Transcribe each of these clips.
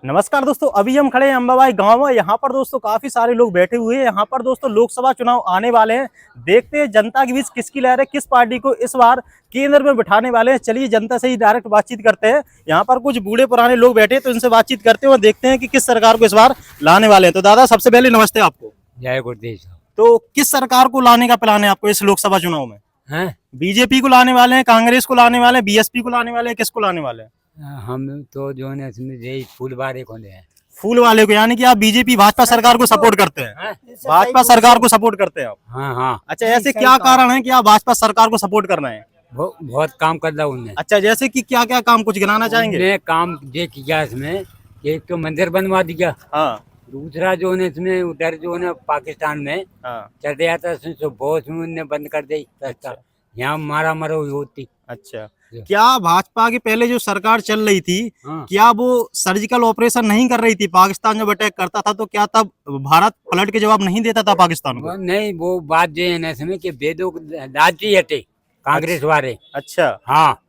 नमस्कार दोस्तों, अभी हम खड़े हैं अंबाबाई गांव में। यहाँ पर दोस्तों काफी सारे लोग बैठे हुए हैं। यहाँ पर दोस्तों लोकसभा चुनाव आने वाले हैं। देखते हैं जनता के बीच किसकी लहर है, किस पार्टी को इस बार केंद्र में बिठाने वाले हैं। चलिए जनता से ही डायरेक्ट बातचीत करते हैं। यहाँ पर कुछ बूढ़े पुराने लोग बैठे हैं, तो इनसे बातचीत करते हैं और देखते हैं कि किस सरकार को इस बार लाने वाले हैं। तो दादा सबसे पहले नमस्ते आपको। जय गुरुदेव साहब। तो किस सरकार को लाने का प्लान है आपको इस लोकसभा चुनाव में? हैं? बीजेपी को लाने वाले हैं, कांग्रेस को लाने वाले हैं, बीएसपी को लाने वाले हैं, किसको लाने वाले हैं? हम तो जो है इसमें यही फूल बारे को हैं। फूल वाले को, यानी कि आप बीजेपी भाजपा सरकार को सपोर्ट करते हैं? हैं? भाजपा सरकार को सपोर्ट करते हैं आप? हाँ हाँ, अच्छा, ऐसे क्या कारण है कि आप भाजपा सरकार को सपोर्ट कर रहे हैं? बहुत काम कर रहा उनने। अच्छा, जैसे कि क्या क्या काम कुछ गिनाना चाहेंगे? उनने काम ये किया इसमें, एक तो मंदिर बनवा दिया। हाँ दूसरा जो है इसमें उधर जो है पाकिस्तान में हाँ। चल रहा था, तो बहुत उन्होंने बंद कर दी रास्ता। यहाँ मारा मरो होती। अच्छा, क्या भाजपा की पहले जो सरकार चल रही थी, हाँ। क्या वो सर्जिकल ऑपरेशन नहीं कर रही थी? पाकिस्तान जब अटैक करता था तो क्या तब भारत पलट के जवाब नहीं देता था पाकिस्तान को? नहीं, वो बात जो है ना इसमें कि वेदों राज्य हटे कांग्रेस वाले। अच्छा हाँ,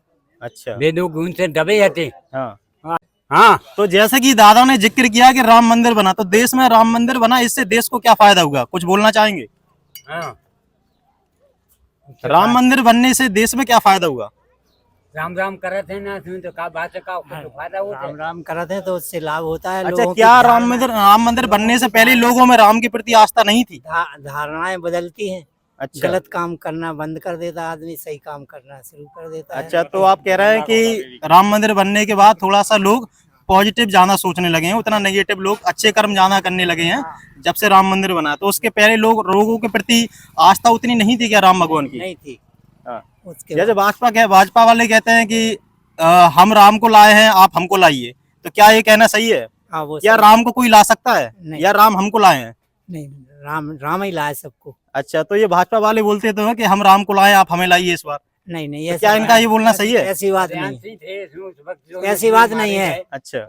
अच्छा। वेदों उनसे दबे हटे। हाँ हाँ, तो जैसे कि दादा ने जिक्र किया कि राम मंदिर बना, तो देश में राम मंदिर बना, इससे देश को क्या फायदा हुआ, कुछ बोलना चाहेंगे? हाँ। राम मंदिर बनने से देश में क्या फायदा हुआ? राम राम करत है ना, इसमें तो का बात का फायदा होता है। राम राम करते हैं तो उससे लाभ होता है। अच्छा, लोगों की क्या राम मंदिर बनने से पहले लोगों में राम के प्रति आस्था नहीं थी? धारणाएं बदलती हैं। अच्छा गलत काम करना बंद कर देता है आदमी, सही काम करना शुरू कर देता है। अच्छा, तो आप कह रहे हैं कि राम मंदिर बनने के बाद थोड़ा सा लोग पॉजिटिव ज्यादा सोचने लगे हैं, उतना नेगेटिव लोग अच्छे कर्म ज्यादा करने लगे हैं जब से राम मंदिर बना। तो उसके पहले लोगों के प्रति आस्था उतनी नहीं थी क्या राम भगवान की? नहीं थी। हाँ। उसके जैसे भाजपा वाले कहते हैं कि हम राम को लाए हैं, आप हमको लाइए, तो क्या ये कहना सही है? हाँ, वो या राम को कोई ला सकता है, नहीं। या राम हमको लाए हैं? नहीं, राम ही लाए सबको। अच्छा, तो ये भाजपा वाले बोलते तो हैं कि हम राम को लाए, आप हमें लाइए इस बार। नहीं नहीं, तो क्या इनका ये बोलना सही है? ऐसी बात नहीं, ऐसी बात नहीं है। अच्छा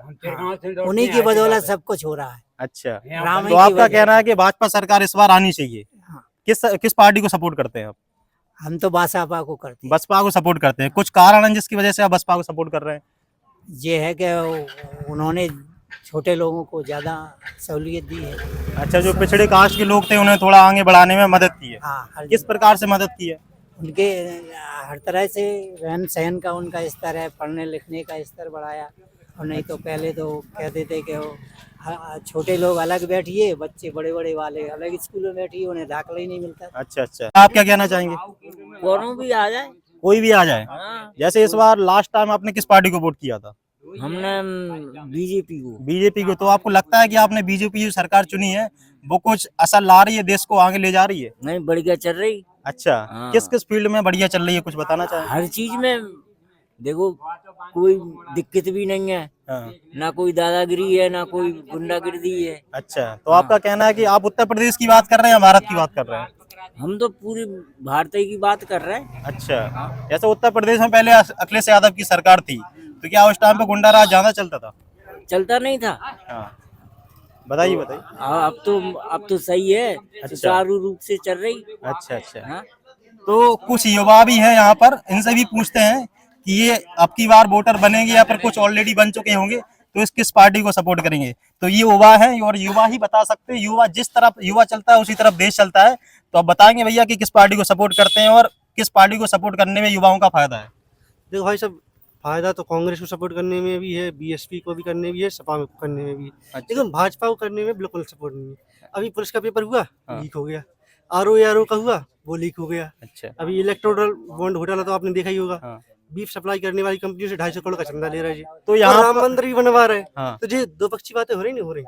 उन्हीं की बदौलत सब कुछ हो रहा है। अच्छा, राम तो ही की आपका वजह कहना है कि भाजपा सरकार इस बार आनी चाहिए। हाँ। किस पार्टी को सपोर्ट करते हैं आप? हम तो बासपा को करते हैं। बसपा को सपोर्ट करते हैं। कुछ कारण है जिसकी वजह से आप बसपा को सपोर्ट कर रहे हैं? ये है कि उन्होंने छोटे लोगों को ज्यादा सहूलियत दी है। अच्छा, जो पिछड़े कास्ट के लोग थे उन्हें थोड़ा आगे बढ़ाने में मदद की है। हाँ, किस प्रकार से मदद की है? उनके हर तरह से रहन सहन का उनका स्तर है, पढ़ने लिखने का स्तर बढ़ाया। और नहीं तो पहले तो कहते थे कि छोटे लोग अलग बैठिए, बच्चे बड़े बड़े वाले अलग स्कूल में बैठिए, उन्हें दाखिला ही नहीं मिलता। अच्छा अच्छा, आप क्या कहना चाहेंगे? दोनों भी आ जाए। कोई भी आ जाए। जैसे इस बार लास्ट टाइम आपने किस पार्टी को वोट किया था? हमने बीजेपी को। तो आपको लगता है कि आपने बीजेपी जो सरकार चुनी है वो कुछ असर ला रही है, देश को आगे ले जा रही है? नहीं, बढ़िया चल रही। अच्छा, हाँ। किस किस फील्ड में बढ़िया चल रही है, कुछ बताना चाहें? हर चीज में देखो, कोई दिक्कत भी नहीं है। हाँ। ना कोई दादागिरी है, ना कोई गुंडागिरी है। अच्छा, तो आपका कहना है कि आप उत्तर प्रदेश की बात कर रहे हैं या भारत की बात कर रहे हैं? हम तो पूरी भारतीय की बात कर रहे हैं। अच्छा, जैसे उत्तर प्रदेश में पहले अखिलेश यादव की सरकार थी, तो क्या उस टाइम पे गुंडा राज ज्यादा चलता था? चलता नहीं था। हाँ, बताइए बताइए। अब तो सही है, सुचारू रूप से चल रही। अच्छा अच्छा। हाँ? तो कुछ युवा भी हैं यहाँ पर, इनसे भी पूछते हैं कि ये अब की बार वोटर बनेंगे या फिर कुछ ऑलरेडी बन चुके होंगे, तो इस किस पार्टी को सपोर्ट करेंगे? तो ये युवा है और युवा ही बता सकते हैं। युवा जिस तरफ युवा चलता है उसी तरफ देश चलता है। तो आप बताएंगे भैया कि किस पार्टी को सपोर्ट करते हैं और किस पार्टी को सपोर्ट करने में युवाओं का फायदा है? देखो भाई साहब, फायदा तो कांग्रेस को सपोर्ट करने में भी है, बीएसपी को भी करने भी है, सपा को करने में भी है। अच्छा। लेकिन भाजपा को करने में बिल्कुल सपोर्ट नहीं है। अभी पुलिस का पेपर हुआ, हाँ। लीक हो गया। आरओ का हुआ, वो लीक हो गया। अच्छा। अभी इलेक्टोरल बॉन्ड घोटाला तो आपने देखा ही होगा। हाँ। बीफ सप्लाई करने वाली कंपनियों से 250 करोड़ का चंदा ले रहे हैं। तो यहाँ राम मंदिर भी बनवा रहे हैं। हाँ। तो ये दो पक्षी बातें हो रही नहीं हो रही।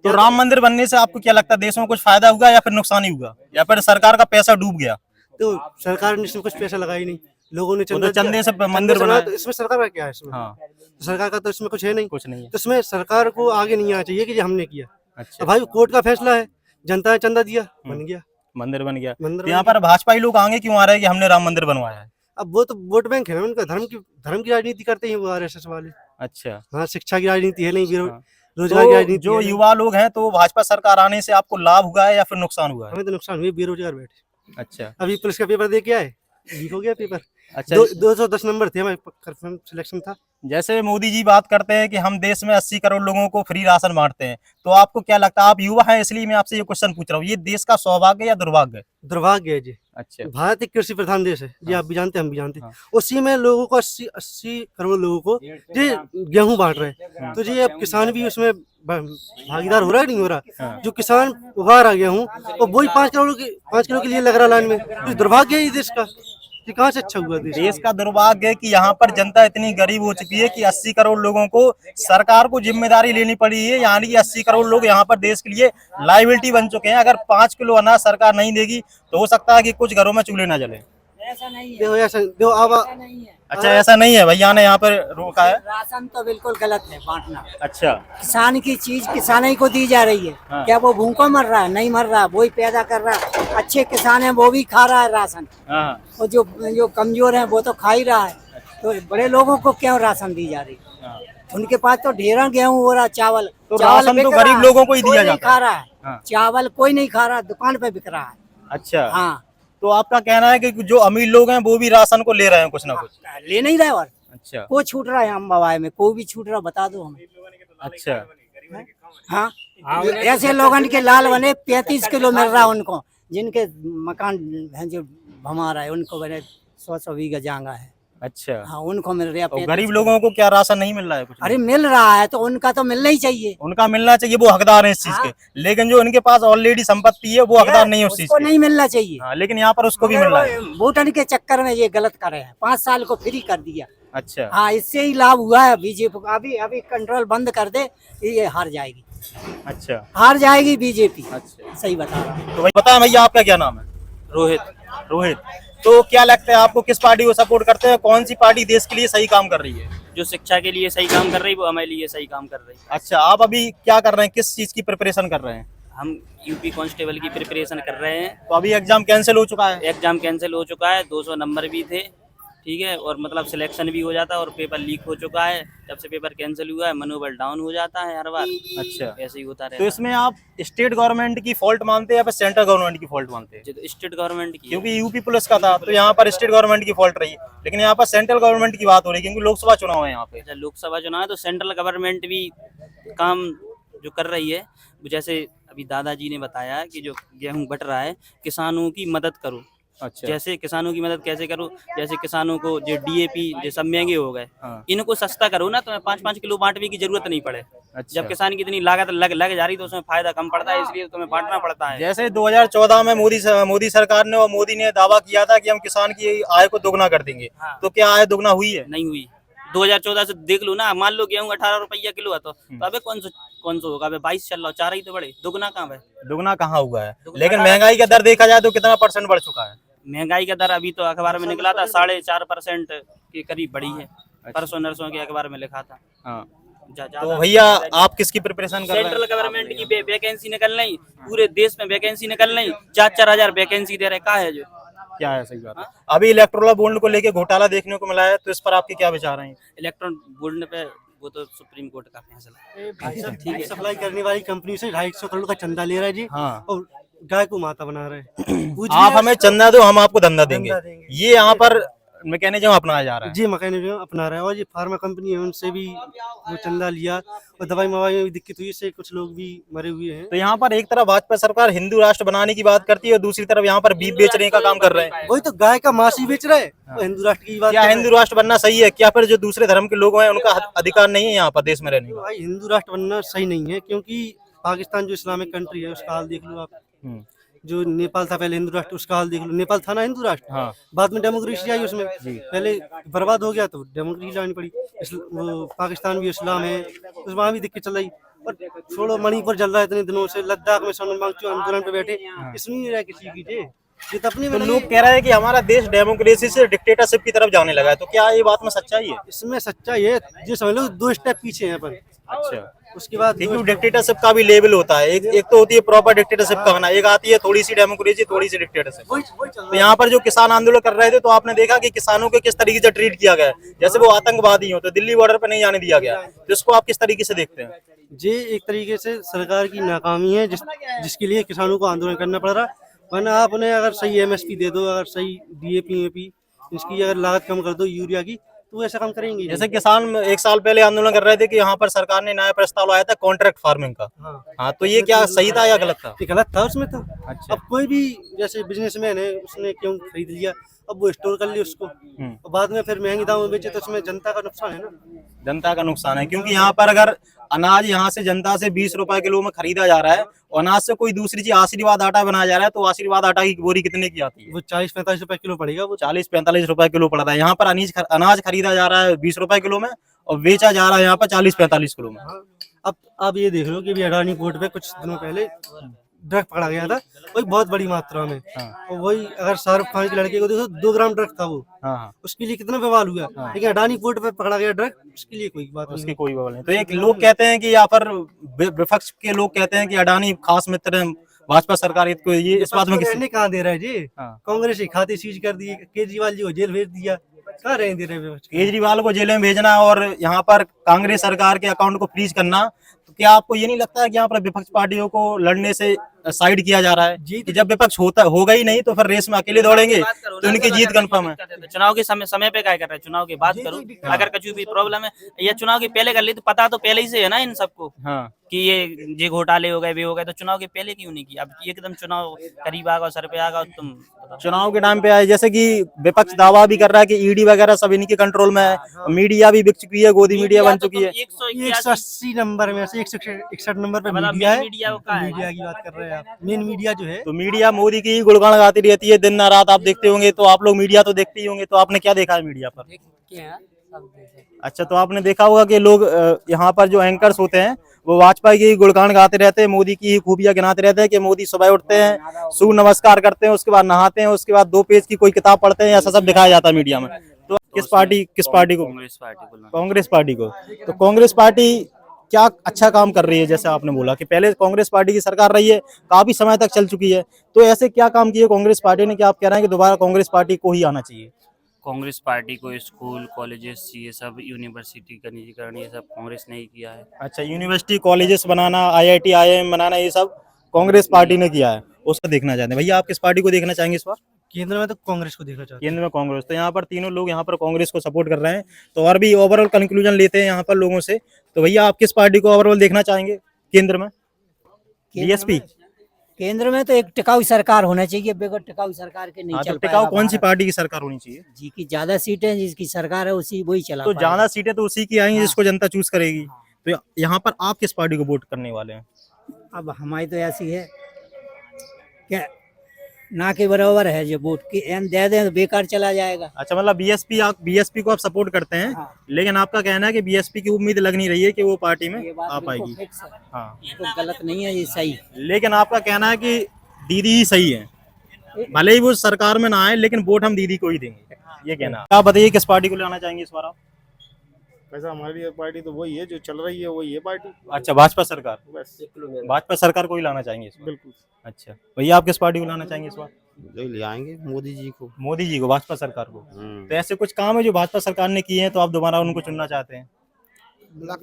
तो राम मंदिर बनने से आपको क्या लगता है, देश में कुछ फायदा हुआ या फिर नुकसान ही हुआ, या फिर सरकार का पैसा डूब गया? तो सरकार ने इसमें कुछ पैसा लगाया नहीं, लोगों ने वो तो चंदा चंदे से दिया। मंदिर चंदा बनाया। तो इसमें सरकार का क्या है? इसमें हाँ, तो सरकार का तो इसमें कुछ है नहीं। कुछ नहीं है। तो इसमें सरकार को आगे नहीं आना चाहिए कि ये हमने किया। अच्छा, अब भाई कोर्ट का फैसला है, जनता ने चंदा दिया, बन गया मंदिर बन गया। मंदिर। तो यहाँ पर भाजपा ही लोग आगे क्यों आ रहे हैं कि हमने राम मंदिर बनवाया है? अब वो तो वोट बैंक है ना उनका, धर्म की राजनीति करते हैं वो आरएसएस वाले। अच्छा। हाँ, शिक्षा की राजनीति है नहीं, हाँ। रोजगार की तो राजनीति जो है नहीं। युवा लोग हैं, तो भाजपा सरकार आने से आपको लाभ हुआ है या फिर नुकसान हुआ है? हमें तो नुकसान हुए, बेरोजगार बैठे। अच्छा। अभी पुलिस का पेपर दे के आए, लीक हो गया पेपर। अच्छा 210 नंबर थे हमारे सिलेक्शन था। जैसे मोदी जी बात करते हैं कि हम देश में 80 करोड़ लोगों को फ्री राशन बांटते हैं, तो आपको क्या लगता है, आप युवा हैं इसलिए मैं आपसे ये क्वेश्चन पूछ रहा हूँ, ये देश का सौभाग्य या दुर्भाग्य? दुर्भाग्य है जी। अच्छा। भारत एक कृषि प्रधान देश है जी, आप भी जानते हैं, हम भी जानते हैं। हाँ। उसी में लोगों को 80 करोड़ लोगों को ये गेहूं बांट रहे हैं, तो ये अब किसान भी उसमें भागीदार हो रहा है नहीं हो रहा? हाँ। जो किसान उगा रहा गेहूं और वही 5 किलो के लिए लग रहा लाइन में, तो दुर्भाग्य है इस देश का। ये कहाँ से अच्छा हुआ देश का दुर्भाग्य है कि यहाँ पर जनता इतनी गरीब हो चुकी है कि 80 करोड़ लोगों को सरकार को जिम्मेदारी लेनी पड़ी है, यानी कि 80 करोड़ लोग यहाँ पर देश के लिए लाइबिलिटी बन चुके हैं। अगर 5 किलो अनाज सरकार नहीं देगी तो हो सकता है कि कुछ घरों में चूल्हे न जले। ऐसा नहीं है, देखो ऐसा देखो अब ऐसा नहीं है। अच्छा, ऐसा नहीं है, भैया ने यहाँ पर रोका है। राशन तो बिल्कुल गलत है बांटना। अच्छा। किसान की चीज किसान ही को दी जा रही है। हाँ। क्या वो भूखा मर रहा है? नहीं मर रहा, वही पैदा कर रहा है। अच्छे किसान है वो भी खा रहा है राशन, हाँ। और जो कमजोर है वो तो खा ही रहा है। तो बड़े लोगों को क्यों राशन दी जा रही है? हाँ। उनके पास तो ढेरा गेहूं हो रहा, चावल तो चावल राशन बिक तो रहा गरीब है, लोगों को ही कोई दिया नहीं जाता खा है। रहा है। हाँ। चावल कोई नहीं खा रहा, दुकान पे बिक रहा है। अच्छा। हाँ, तो आपका कहना है कि जो अमीर लोग हैं वो भी राशन को ले रहे हैं कुछ ना कुछ? ले नहीं रहे। और अच्छा। को छूट रहा है अम्बाबाई में? कोई भी छूट रहा बता दो हमें। अच्छा। हाँ, ऐसे लोगन के लाल बने 35 किलो मिल रहा है उनको, जिनके मकान है जो भमा रहा है उनको बने 100 बीघा जांगा है। अच्छा। हाँ, उनको मिल रहा है और 35 गरीब लोगों को क्या राशन नहीं मिल रहा है कुछ? अरे मिल रहा है तो उनका तो मिलना ही चाहिए। उनका मिलना चाहिए, वो हकदार हैं इस चीज हाँ। के, लेकिन जो उनके पास ऑलरेडी संपत्ति है वो हकदार नहीं है उस चीज उसको के। नहीं मिलना चाहिए। हाँ, लेकिन यहाँ पर उसको भी मिल रहा है। वोटन के चक्कर में ये गलत कर रहे हैं, 5 साल को फ्री कर दिया। अच्छा। हाँ, इससे ही लाभ हुआ है बीजेपी को। अभी अभी कंट्रोल बंद कर दे, ये हार जाएगी, अच्छा। हार जाएगी बीजेपी। अच्छा, सही बता रहा हूँ। तो भाई बता भैया आपका क्या नाम है? रोहित। रोहित। तो क्या लगता है आपको, किस पार्टी को सपोर्ट करते हैं? कौन सी पार्टी देश के लिए सही काम कर रही है? जो शिक्षा के लिए सही काम कर रही है वो हमारे लिए सही काम कर रही है। अच्छा, आप अभी क्या कर रहे हैं, किस चीज की प्रिपरेशन कर रहे हैं? हम यूपी कांस्टेबल की प्रिपरेशन कर रहे हैं। तो अभी एग्जाम कैंसिल हो चुका है? एग्जाम कैंसिल हो चुका है, 200 नंबर भी थे, ठीक है, और मतलब सिलेक्शन भी हो जाता है और पेपर लीक हो चुका है। जब से पेपर कैंसिल हुआ है मनोबल डाउन हो जाता है हर बार। अच्छा। ऐसे ही होता रहता तो है। इसमें आप स्टेट गवर्नमेंट की फॉल्ट मानते हैं या फिर सेंट्रल गवर्नमेंट की फॉल्ट मानते हैं? जो स्टेट गवर्नमेंट की है। क्योंकि यूपी पुलिस का था तो यहाँ पर स्टेट गवर्नमेंट की फॉल्ट रही, लेकिन यहाँ पर सेंट्रल गवर्नमेंट की बात हो रही है क्योंकि लोकसभा चुनाव है यहाँ पे। जब लोकसभा चुनाव है तो सेंट्रल गवर्नमेंट भी काम जो कर रही है, जैसे अभी दादाजी ने बताया कि जो गेहूं बट रहा है, किसानों की मदद करो। अच्छा। जैसे किसानों की मदद कैसे करो? जैसे किसानों को जो डीएपी जो सब महंगे हो गए, हाँ। इनको सस्ता करो ना, तो 5-5 किलो बांटने की जरूरत नहीं पड़े। अच्छा। जब किसान की इतनी लागत लग जा रही तो उसमें फायदा कम पड़ता है, इसलिए तुम्हें बांटना पड़ता है। जैसे 2014 में मोदी सरकार ने और मोदी ने दावा किया था कि हम किसान की आय को दोगुना कर देंगे। हाँ। तो क्या आय दोगुना हुई है? नहीं हुई। 2014 से देख लो ना, मान लो गेहूं 18 रुपया किलो है तो अबे कौन सा होगा? अबे 22 चल रहा, 4 ही तो बढ़े, दुगना कहाँ है? दोगुना कहाँ हुआ है? दुगुना लेकिन 18 महंगाई का दर देखा जाए तो कितना % बढ़ चुका है? महंगाई का दर अभी तो अखबार में निकला था 4.5% के करीब बढ़ी है। परसों नरसों के अखबार में लिखा था। हाँ। ज्यादा तो भैया आप किसकी प्रिपरेशन कर रहे हैं? सेंट्रल गवर्नमेंट की वैकेंसी निकल रही, पूरे देश में वैकेंसी निकल रही, 4-4 हजार वैकेंसी दे रहे, का है जो? क्या है, सही बात है। अभी इलेक्टोरल बॉन्ड को लेके घोटाला देखने को मिला है, तो इस पर आपके क्या विचार हैं? इलेक्ट्रॉन बोर्ड पे वो तो सुप्रीम कोर्ट का फैसला है। ठीक है, सप्लाई करने वाली कंपनी से 250 करोड़ का चंदा ले रहा है जी। हाँ। और गाय को माता बना रहे हैं। आप हमें चंदा दो, हम आपको धंधा देंगे। धंधा देंगे। ये यहाँ पर मैकेनिज्म अपनाया जा रहा है। जी मैकेनिज्म अपना रहा है, और ये फार्मा कंपनी है उनसे भी वो चंदा लिया, और दवाई मवाई में भी दिक्कत हुई, इससे कुछ लोग भी मरे हुए हैं। तो यहाँ पर एक तरफ भाजपा सरकार हिंदू राष्ट्र बनाने की बात करती है और दूसरी तरफ यहाँ पर बीफ बेचने का काम कर रहे हैं। वही तो गाय का मांस ही बेच रहे हैं, वो हिंदू राष्ट्र की बात क्या कर रहे हिंदू राष्ट्र बनना सही है? क्या फिर जो दूसरे धर्म के लोग हैं उनका अधिकार नहीं है यहाँ पर देश में रहने हैं। का? भाई हिंदू राष्ट्र बनना सही नहीं है, क्योंकि पाकिस्तान जो इस्लामिक कंट्री है उसका हाल देख लो आप। हम्म। जो नेपाल था पहले हिंदू राष्ट्र, उसका हाल देख लो। नेपाल था ना हिंदू राष्ट्र, हाँ। बाद में डेमोक्रेसी आई उसमें, पहले बर्बाद हो गया तो डेमोक्रेसी लानी पड़ी। वो पाकिस्तान भी इस्लाम है, उस वहाँ भी दिक्कत चल रही। और छोड़ो, मणिपुर चल रहा है इतने दिनों से, लद्दाख में सोनम वांगचुक आंदोलन पे बैठे, इसमें नहीं रहा किसी की जे। ये तो अपने में तो लगे। लोग कह रहे हैं कि हमारा देश डेमोक्रेसी से डिक्टेटरशिप की तरफ जाने लगा है, तो क्या ये बात में सच्चाई है? इसमें सच्चाई है, ये समझ लो 2 स्टेप पीछे हैं अपन। अच्छा। उसके बाद क्योंकि डिक्टेटरशिप का भी लेवल होता है, एक तो होती है प्रॉपर डिक्टेटरशिप का होना, एक आती है थोड़ी सी डेमोक्रेसी, थोड़ी सी डिक्टेटरशिप। वही चल तो यहाँ पर जो किसान आंदोलन कर रहे थे तो आपने देखा कि किसानों को किस तरीके से ट्रीट किया गया, जैसे वो आतंकवादी हो, तो दिल्ली बॉर्डर पर नहीं जाने दिया गया। तो इसको आप किस तरीके से देखते हैं? ये एक तरीके से सरकार की नाकामी है, जिसके लिए किसानों को आंदोलन करना पड़ रहा। वरना आप उन्हें अगर सही MSP दे दो, अगर सही DAP इसकी अगर लागत कम कर दो यूरिया की तो वो ऐसा काम करेंगे ही नहीं। जैसे किसान एक साल पहले आंदोलन कर रहे थे कि यहाँ पर सरकार ने नया प्रस्ताव लाया था कॉन्ट्रैक्ट फार्मिंग का। हाँ, तो ये क्या सही था या गलत था? ये गलत था उसमें तो। अच्छा। अब कोई भी जैसे बिजनेसमैन है उसने क्यों खरीद लिया, अब वो स्टोर कर लिया उसको और बाद में फिर महंगी दाम में बेचे तो उसमें जनता का नुकसान है ना। जनता का नुकसान है, क्योंकि यहाँ पर अगर अनाज यहाँ से जनता से 20 रुपए किलो में खरीदा जा रहा है और अनाज से कोई दूसरी चीज आशीर्वाद आटा बनाया जा रहा है, तो आशीर्वाद आटा की बोरी कितने की आती है? वो 40-45 रुपए किलो पड़ेगा। वो 40-45 रुपए किलो पड़ रहा है। यहाँ पर अनाज खरीदा जा रहा है 20 रुपए किलो में और बेचा जा रहा है यहाँ पर 40-45 किलो में। अब ये देख लो कि भी अडानी पोर्ट पे कुछ दिनों पहले ड्रग पकड़ा गया था, वही बहुत बड़ी मात्रा में। और वही अगर शाहरुख खान के लड़के को देखो 2 ग्राम ड्रग था वो, उसके लिए कितना बवाल हुआ। लेकिन अडानी पोर्ट पे पकड़ा गया ड्रग, उसके लिए कोई बात उसकी नहीं। कोई बवाल नहीं। तो एक लोग कहते हैं कि यहाँ पर विपक्ष के लोग कहते हैं कि अडानी खास मित्र है भाजपा सरकार को, ये इस बात में रहने कहाँ दे रहा है जी? हाँ। कांग्रेस ही खाते सीज कर दिए, केजरीवाल जी को जेल भेज दिया, कहाँ रहने दे रहे हैं? केजरीवाल को जेल में भेजना और यहाँ पर कांग्रेस सरकार के अकाउंट को फ्रीज करना, तो क्या आपको ये नहीं लगता है कि यहाँ पर विपक्ष पार्टियों को लड़ने से साइड किया जा रहा है कि जब विपक्ष होगा ही नहीं तो फिर रेस में अकेले दौड़ेंगे तो इनकी जीत कंफर्म है? चुनाव के समय पे क्या कर रहे हैं? चुनाव के बाद करो। अगर कुछ भी प्रॉब्लम है या चुनाव के पहले कर ली तो पता तो पहले ही से है ना इन सबको। हाँ। कि ये घोटाले हो गए, वे हो गए, तो चुनाव के पहले क्यों नहीं किया? अब एकदम चुनाव करीब आगा, सर पे आगा, तुम बताओ। चुनाव के टाइम पे आए, जैसे कि विपक्ष दावा भी कर रहा है कि ईडी वगैरह सब इनके कंट्रोल में है, मीडिया भी बिक चुकी है, गोदी मीडिया बन चुकी है। 180 नंबर में से 161 नंबर पे मतलब मीडिया है। मीडिया का है। मीडिया की बात कर रहे हैं आप, मेन मीडिया जो है। तो मीडिया मोदी की गुणगान गाती रहती है दिन रात, आप देखते होंगे, तो आप लोग मीडिया तो देखते ही होंगे, तो आपने क्या देखा है मीडिया पर? अच्छा, तो आपने देखा होगा कि लोग यहाँ पर जो एंकर्स होते हैं वो वाजपेयी की गुणगान गाते रहते हैं, मोदी की खूबियां गिनाते रहते हैं कि मोदी सुबह उठते हैं, सूर्य नमस्कार करते हैं, उसके बाद नहाते हैं, उसके बाद 2 पेज की कोई किताब पढ़ते हैं, ऐसा सब दिखाया जाता है मीडिया में। तो किस पार्टी को? कांग्रेस पार्टी को। तो कांग्रेस पार्टी क्या अच्छा काम कर रही है? जैसे आपने बोला कि पहले कांग्रेस पार्टी की सरकार रही है, काफी समय तक चल चुकी है, तो ऐसे क्या काम किए कांग्रेस पार्टी ने कि आप कह रहे हैं कि दोबारा कांग्रेस पार्टी को ही आना चाहिए? कांग्रेस पार्टी को स्कूल कॉलेजेस ये सब यूनिवर्सिटी का निजीकरण ये सब कांग्रेस ने ही किया है। अच्छा, यूनिवर्सिटी कॉलेजेस बनाना, IIT IIM बनाना, ये सब कांग्रेस पार्टी ने किया है, उसका देखना चाहते हैं। भैया आप किस पार्टी को देखना चाहेंगे इस बार? केंद्र में तो कांग्रेस को देखना चाहते हैं। केंद्र में कांग्रेस। तो यहाँ पर तीनों लोग यहाँ पर कांग्रेस को सपोर्ट कर रहे हैं, तो और भी ओवरऑल कंक्लूजन लेते हैं यहाँ पर लोगों से। तो भैया आप किस पार्टी को ओवरऑल देखना चाहेंगे केंद्र में? बीएसपी? केंद्र में तो एक टिकाऊ सरकार होना चाहिए, बगैर टिकाऊ सरकार के नहीं हाँ, चल तो टिकाऊ पाएगा कौन सी भारत। पार्टी की सरकार होनी चाहिए? जी की ज्यादा सीटें जिसकी सरकार है उसी वही चला तो पाएगा। ज्यादा सीटें तो उसी की आएंगी जिसको जनता चूज करेगी। तो यहाँ पर आप किस पार्टी को वोट करने वाले हैं? अब हमारी तो ऐसी है क्या ना के बराबर है, जो वोट की एन दे दें तो बेकार चला जाएगा। अच्छा, मतलब बीएसपी को आप सपोर्ट करते हैं, हाँ। लेकिन आपका कहना है कि बीएसपी की उम्मीद लग नहीं रही है कि वो पार्टी में ये बात आ बिल्कुल पाएगी। फिक्स है। हाँ, ये तो गलत नहीं है, ये सही है। लेकिन आपका कहना है कि दीदी ही सही है, भले ही वो सरकार में ना आए लेकिन वोट हम दीदी को ही देंगे, ये कहना। आप बताइए किस पार्टी को लाना चाहेंगे इस बार आप? वैसा हमारी पार्टी तो वही है जो चल रही है, वही है पार्टी। अच्छा, भाजपा सरकार। बस भाजपा सरकार को ही लाना चाहेंगे इस बार? बिल्कुल। अच्छा भैया आप किस पार्टी को लाना चाहेंगे इस बार? जो ले आएंगे मोदी जी को। मोदी जी को, भाजपा सरकार को। तो ऐसे कुछ काम है जो भाजपा सरकार ने किए हैं तो आप दोबारा उनको चुनना चाहते हैं?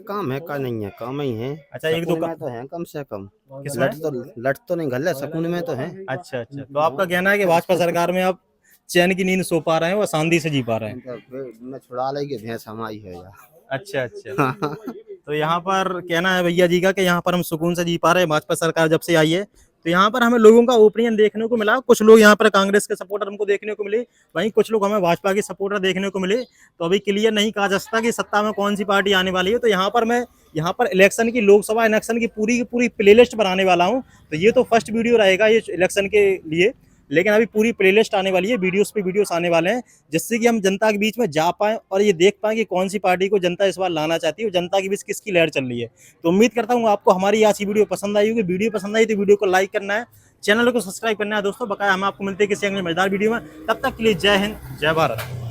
काम है का नहीं है, काम ही है। अच्छा, एक दो सकून काम में तो है कम से कम। किसमें? लट तो नहीं गले, सकून में तो है। अच्छा, तो आपका कहना है कि भाजपा सरकार में आप चैन की नींद सो पा रहे हैं और शांति से जी पा रहे हैं? मैं छुड़ा लेंगे भैंस हमारी है यार। अच्छा तो यहाँ पर कहना है भैया जी का कि यहाँ पर हम सुकून से जी पा रहे हैं भाजपा सरकार जब से आई है। तो यहाँ पर हमें लोगों का ओपिनियन देखने को मिला, कुछ लोग यहाँ पर कांग्रेस के सपोर्टर हमको देखने को मिले, वहीं कुछ लोग हमें भाजपा के सपोर्टर देखने को मिले। तो अभी क्लियर नहीं कहा जा सकता कि सत्ता में कौन सी पार्टी आने वाली है। तो यहाँ पर मैं इलेक्शन की, लोकसभा इलेक्शन की पूरी प्लेलिस्ट बनाने वाला हूँ। तो ये तो फर्स्ट वीडियो रहेगा ये इलेक्शन के लिए, लेकिन अभी पूरी प्लेलिस्ट आने वाली है, वीडियोस पे वीडियोस आने वाले हैं, जिससे कि हम जनता के बीच में जा पाएं और ये देख पाएं कि कौन सी पार्टी को जनता इस बार लाना चाहती है और जनता के बीच किसकी लहर चल रही है। तो उम्मीद करता हूँ आपको हमारी आज की वीडियो पसंद आई होगी। वीडियो पसंद आई तो वीडियो को लाइक करना है, चैनल को सब्सक्राइब करना है दोस्तों। बकाया हम आपको मिलते हैं किसी अगले मजेदार वीडियो में, तब तक के लिए जय हिंद, जय भारत।